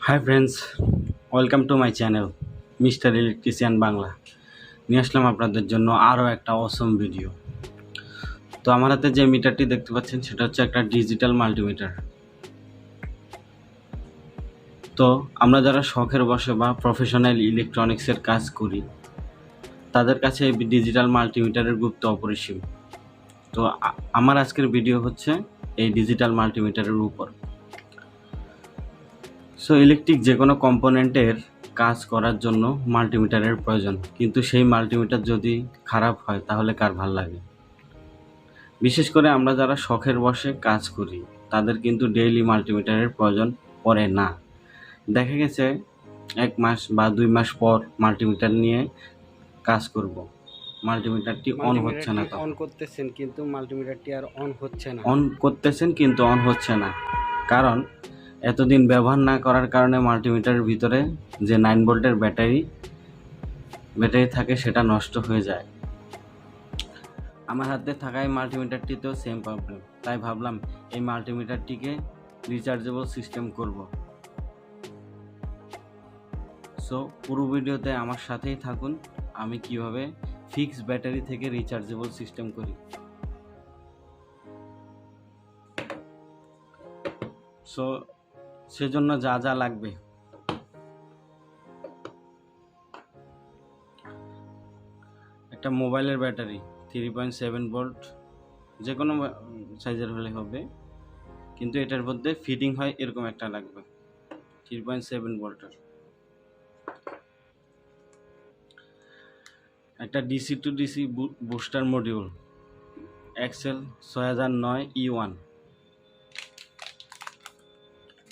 Hi friends, welcome to my channel mister electrician Bangla. নিয়ে আসলাম আপনাদের জন্য আরও একটা অসম ভিডিও। তো আমার হাতে যে মিটারটি দেখতে পাচ্ছেন সেটা হচ্ছে একটা ডিজিটাল মাল্টিমিটার। তো আমরা যারা শখের বসে বা প্রফেশনাল ইলেকট্রনিক্সের কাজ করি তাদের কাছে এই ডিজিটাল মাল্টিমিটারের গুরুত্ব অপরিসীম। তো আমার আজকের ভিডিও হচ্ছে এই ডিজিটাল মাল্টিমিটারের উপর। সো ইলেকট্রিক যে কোনো কম্পোনেন্টের কাজ করার জন্য মাল্টিমিটারের প্রয়োজন, কিন্তু সেই মাল্টিমিটার যদি খারাপ হয় তাহলে কার ভাল লাগে। বিশেষ করে আমরা যারা শখের বসে কাজ করি তাদের কিন্তু ডেইলি মাল্টিমিটারের প্রয়োজন পড়ে না। দেখা গেছে 1 মাস বা 2 মাস পর মাল্টিমিটার নিয়ে কাজ করব, মাল্টিমিটারটি অন হচ্ছে না। অন করতেছেন কিন্তু মাল্টিমিটারটি আর অন হচ্ছে না। অন করতেছেন কিন্তু অন হচ্ছে না, কারণ এতদিন ব্যবহার না করার কারণে মাল্টিমিটারের ভিতরে যে 9 ভোল্টের ব্যাটারি থাকে সেটা নষ্ট হয়ে যায়। আমার হাতে থাকা এই মাল্টিমিটারটিতেও সেম প্রবলেম, তাই ভাবলাম এই মাল্টিমিটারটিকে রিচার্জেবল সিস্টেম করব। সো পুরো ভিডিওতে আমার সাথেই থাকুন, আমি কিভাবে ফিক্সড ব্যাটারি থেকে রিচার্জেবল সিস্টেম করি। সো সেজন্য যা যা লাগবে, একটা মোবাইলের ব্যাটারি 3.7 ভোল্ট, যে কোনো সাইজের হলে হবে, কিন্তু এটার মধ্যে ফিটিং হয় এরকম একটা লাগবে 3.7 ভোল্টের। একটা DC to DC booster module XL 6009E1,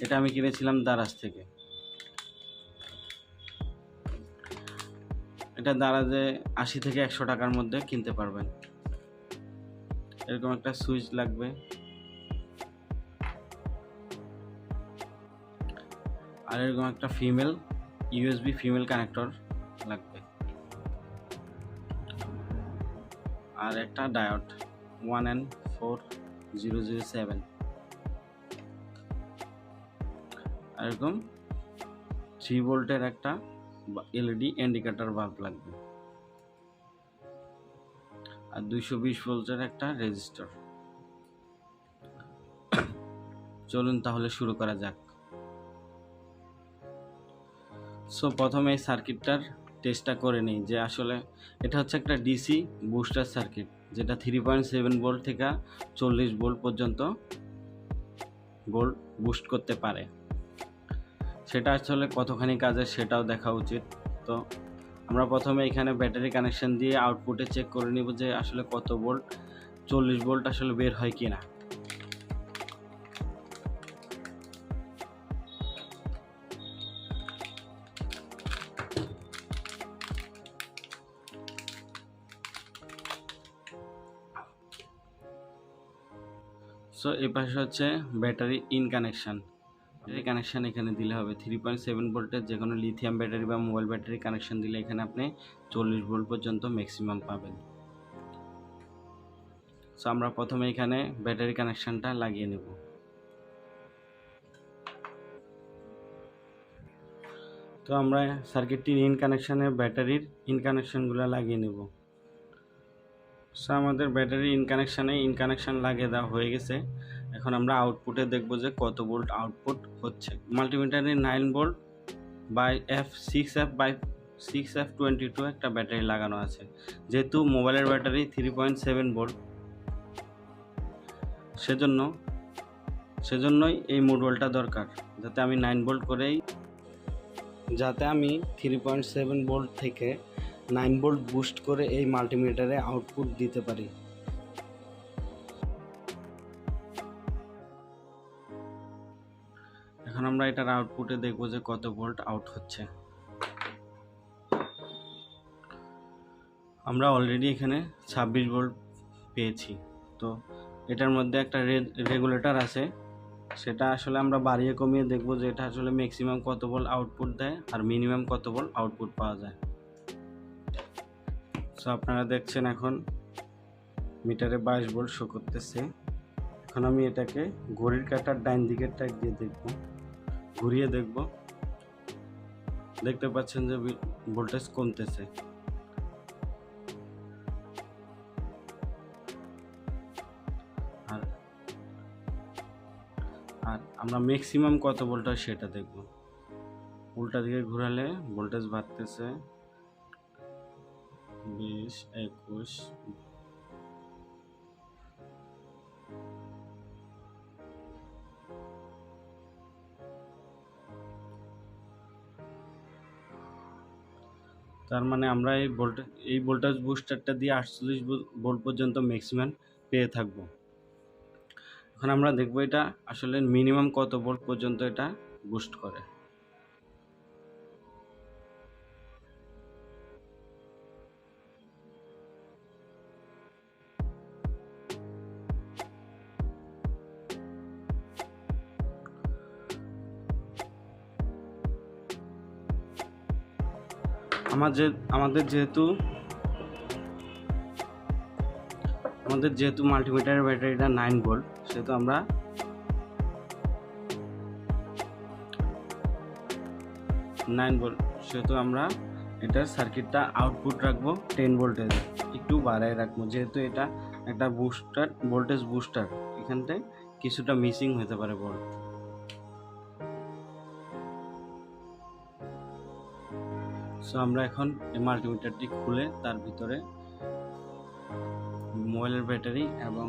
এটা আমি কিনেছিলাম দারাজ থেকে। এটা দারাজে 80 থেকে 100 টাকার মধ্যে কিনতে পারবেন। এরকম একটা সুইচ লাগবে, আর এরকম একটা ইউএসবি ফিমেল কানেক্টর লাগবে, আর একটা ডায়োড 1N4007, আর এরকম 3 ভোল্টের একটা এলইডি ইন্ডিকেটর বাল্ব লাগবে, আর 220 ভোল্টের একটা রেজিস্টর। চলুন তাহলে শুরু করা যাক। সো প্রথমে এই সার্কিটটার টেস্টটা করে নিই যে আসলে এটা হচ্ছে একটা ডিসি বুস্টার সার্কিট, যেটা 3.7 ভোল্ট থেকে 40 ভোল্ট পর্যন্ত ভোল্ট বুস্ট করতে পারে। সেটা আসলে কতখানি কাজের সেটাও দেখা উচিত। তো আমরা প্রথমে এখানে ব্যাটারি কানেকশন দিয়ে আউটপুটে চেক করে নিব যে আসলে কত ভোল্ট, 40 ভোল্ট আসলে বের হয় কিনা। সো এই পাশে হচ্ছে battery in connection. Battery connection এখানে দিলে হবে 3.7 ভোল্টের যে কোনো লিথিয়াম ব্যাটারি বা মোবাইল ব্যাটারি কানেকশান দিলে এখানে আপনি 40 ভোল্ট পর্যন্ত ম্যাক্সিমাম পাবেন। সো আমরা প্রথমে এখানে ব্যাটারি কানেকশানটা লাগিয়ে নেব। তো আমরা সার্কিটটির ইন কানেকশানে ব্যাটারির ইন কানেকশানগুলো লাগিয়ে নেব। সো আমাদের ব্যাটারি ইন কানেকশান লাগিয়ে দেওয়া হয়ে গেছে। এখন আমরা আউটপুটে দেখব যে কত ভোল্ট আউটপুট হচ্ছে। মাল্টিমিটারে 9 ভোল্ট বাই F6F22 একটা ব্যাটারি লাগানো আছে। যেহেতু মোবাইলের ব্যাটারি 3.7 ভোল্ট, সেজন্যই এই মডিউলটা দরকার, যাতে আমি 9 ভোল্ট করেই 3.7 ভোল্ট থেকে 9 ভোল্ট বুস্ট করে এই মাল্টিমিটারে আউটপুট দিতে পারি। এখন আমরা এটার আউটপুটে দেখব যে কত ভোল্ট আউট হচ্ছে। আমরা অলরেডি এখানে 26 ভোল্ট পেয়েছি। তো এটার মধ্যে একটা রেগুলেটর আছে, সেটা আসলে আমরা বাড়িয়ে কমিয়ে দেখব যে এটা আসলে ম্যাক্সিমাম কত ভোল্ট আউটপুট দেয় আর মিনিমাম কত ভোল্ট আউটপুট পাওয়া যায়। সো আপনারা দেখছেন এখন মিটারে 22 ভোল্ট শো করতেছে। এখন আমি এটাকে ঘড়ির কাঁটার ডাইন দিকের ট্যাগ দিয়ে দেখব ঘুরিয়ে দেখব, দেখতে পাচ্ছেন যে ভোল্টেজ কমতেছে। আর আর আমরা ম্যাক্সিমাম কত ভোল্ট হয় সেটা দেখব। উল্টা দিকে ঘোরালে ভোল্টেজ বাড়তেছে 20, 21। তার মানে আমরা এই ভোল্টেজ বুস্টারটা দিয়ে 48 ভোল্ট পর্যন্ত ম্যাক্সিমাম পেয়ে থাকব। এখন আমরা দেখব এটা আসলে মিনিমাম কত ভোল্ট পর্যন্ত এটা বুস্ট করে। আমাদের যেহেতু মাল্টিমিটারের ব্যাটারিটা 9 ভোল্ট, সেহেতু আমরা এটার সার্কিটটা আউটপুট রাখবো 10 ভোল্টেজ, একটু বাড়ায় রাখবো, যেহেতু এটা একটা ভোল্টেজ বুস্টার। এখানতে কিছুটা মিসিং হতে পারে ভোল্ট। সো আমরা এখন এই মাল্টিমিটারটি খুলে তার ভিতরে মোবাইলের ব্যাটারি এবং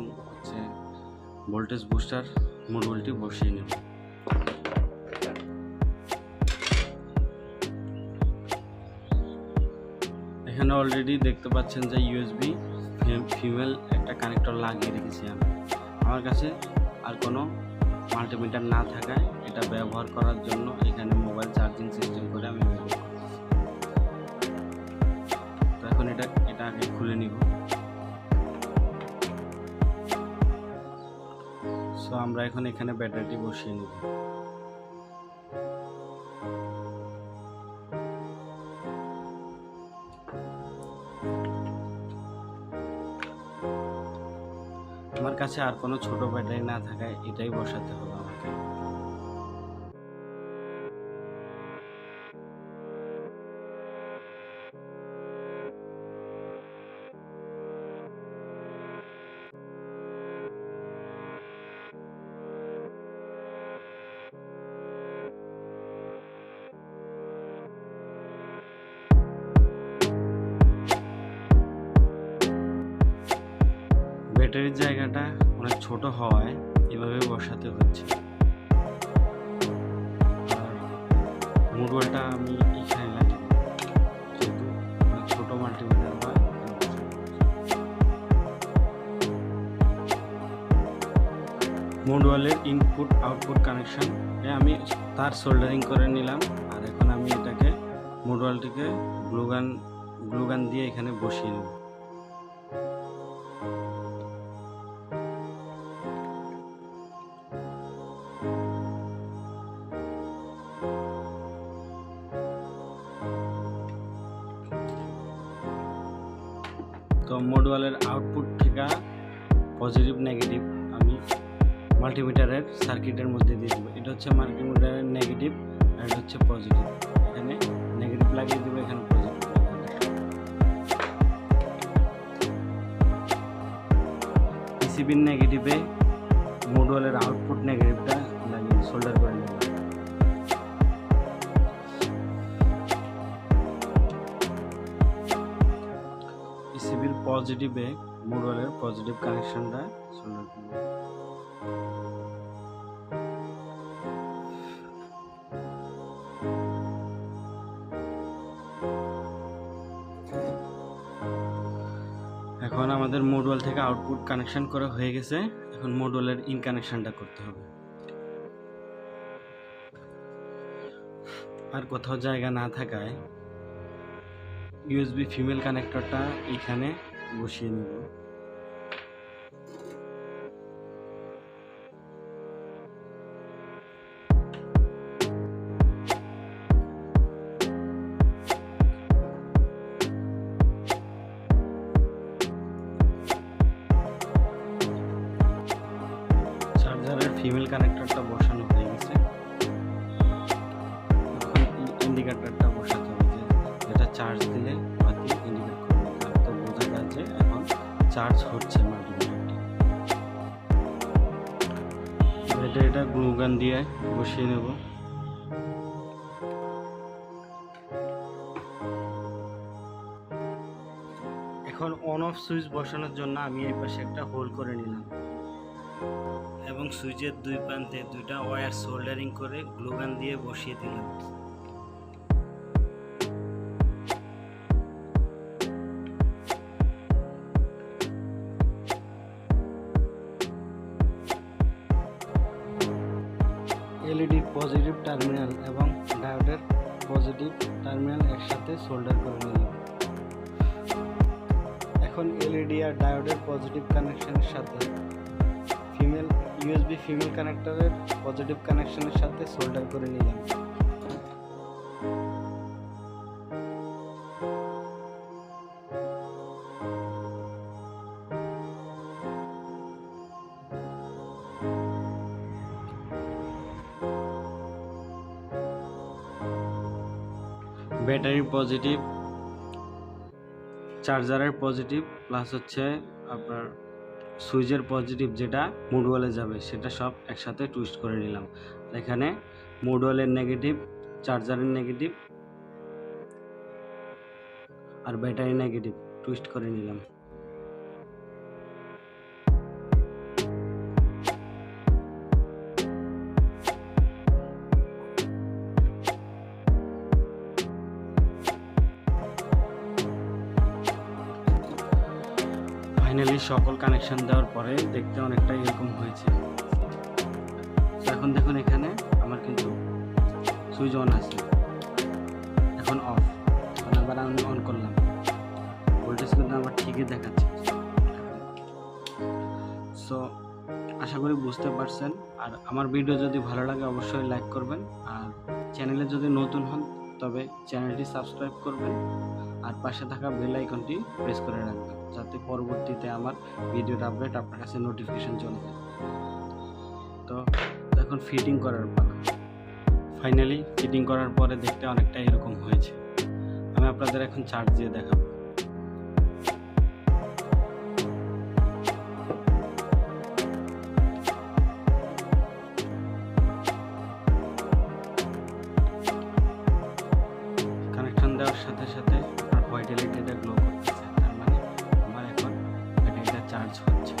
ভোল্টেজ বুস্টার মডিউলটি বসিয়ে নেব। এখানে অলরেডি দেখতে পাচ্ছেন যে ইউএসবি ফিমেল একটা কানেক্টর লাগিয়ে রেখেছি আমি। আমার কাছে আর কোনো মাল্টিমিটার না থাকায় এটা ব্যবহার করার জন্য এখানে মোবাইল চার্জিং সিস্টেম করে আমি ব্যবহার করছি। তো এখন এটা আগে খুলে নিব। সো আমরা এখন এখানে ব্যাটারিটি বসিয়ে নিব। আমার কাছে আর কোনো ছোট ব্যাটারি না থাকায় এটাই বসাতে হবে আমাকে। ব্যাটারির জায়গাটা অনেক ছোট হওয়ায় এভাবে বসাতে হচ্ছে। আর মডিউলটা আমি এখানে লাগিয়ে দেব, যেহেতু অনেক ছোট মাল্টিমিটার হয়। মডিউলের ইনপুট আউটপুট কানেকশন আমি তার সোল্ডারিং করে নিলাম। আর এখন আমি এটাকে মডিউলটিকে গ্লুগান দিয়ে এখানে বসিয়ে নেব। তো মডিউলের আউটপুট থেকে পজিটিভ নেগেটিভ আমি মাল্টিমিটারের সার্কিটের মধ্যে দিয়ে দেবো। এটা হচ্ছে মাল্টিমিটারের নেগেটিভ আর এটা হচ্ছে পজিটিভ। এখানে নেগেটিভ লাগিয়ে দেবো, এখানে পজিটিভ। পিসিবির নেগেটিভে মডিউলের আউটপুট নেগেটিভটা লাগিয়ে সোল্ডার করে নেব। পিসিবির পজিটিভে মডিউলের পজিটিভ কানেকশনটা সোল্ডার করব। এখন আমাদের মডিউল থেকে আউটপুট কানেকশন করা হয়ে গেছে। এখন মডিউলের ইন কানেকশনটা করতে হবে। আর কোথাও জায়গা না থাকায় ইউএসবি ফিমেল কানেক্টরটা এখানে বসিয়ে নেব। চার্জারের ফিমেল কানেক্টরটা বসানো হয়ে গেছে। ইন্ডিকেটরটা বসাতে হবে, যে যেটা চার্জ দিলে বাতি ইন্ডিকেট করবে, তাতে বোঝা যায় যে এখন চার্জ হচ্ছে মাল্টিমিটারটি। ব্যাটারিটা গ্লু গান দিয়ে বসিয়ে নেব। এখন অন অফ সুইচ বসানোর জন্য আমি এই পাশে একটা হোল করে নিলাম এবং সুইচের দুই প্রান্তে দুইটা ওয়্যার সোল্ডারিং করে গ্লু গান দিয়ে বসিয়ে দিলাম। এলইডি পজিটিভ টার্মিনাল এবং ডায়োডের পজিটিভ টার্মিনাল একসাথে সোল্ডার করে নিলাম। এখন এলইডি আর ডায়োডের পজিটিভ কানেকশনের সাথে ইউএসবি ফিমেল কানেক্টরের পজিটিভ কানেকশনের সাথে সোল্ডার করে নিলাম। ব্যাটারির পজিটিভ, চার্জারের পজিটিভ প্লাস হচ্ছে আপনার সুইচের পজিটিভ যেটা মডিউলে যাবে সেটা সব একসাথে টুইস্ট করে নিলাম। এখানে মডিউলের নেগেটিভ, চার্জারের নেগেটিভ আর ব্যাটারি নেগেটিভ টুইস্ট করে নিলাম। ফাইনালি সকল কানেকশন দেওয়ার পরে দেখতে অনেকটা এরকম হয়েছে। এখন দেখুন এখানে আমার কিন্তু সুইচ অন আছে, এখন অফ। এখন আবার আমি অন করলাম, ভোল্টেজ কিন্তু আমার ঠিকই দেখাচ্ছে। সো আশা করি বুঝতে পারছেন। আর আমার ভিডিও যদি ভালো লাগে অবশ্যই লাইক করবেন, আর চ্যানেলে যদি নতুন হন তবে চ্যানেলটি সাবস্ক্রাইব করবেন আর পাশে থাকা বেল আইকনটি প্রেস করে রাখবেন, যাতে পরবর্তীতে আমার ভিডিওর আপডেট আপনার কাছে নোটিফিকেশন চলে যায়। তো এখন ফিটিং করার পালা। ফাইনালি ফিটিং করার পরে দেখতে অনেকটা এরকম হয়েছে। আমি আপনাদের এখন চার্জ দিয়ে দেখাবো। কানেকশন দেওয়ার সাথে সাথে আপনার হোয়াইট এলইডিটা গ্লো করতেছে, তার মানে আমার এখন ব্যাটারিটা চার্জ হচ্ছে।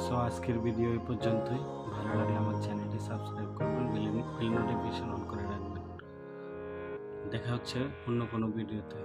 সো আজকের ভিডিও এই পর্যন্তই। ভালো লাগলে আমার চ্যানেলটি সাবস্ক্রাইব করবেন, বেল নোটিফিকেশন অন করে রাখবেন। দেখা হচ্ছে অন্য কোনো ভিডিওতে।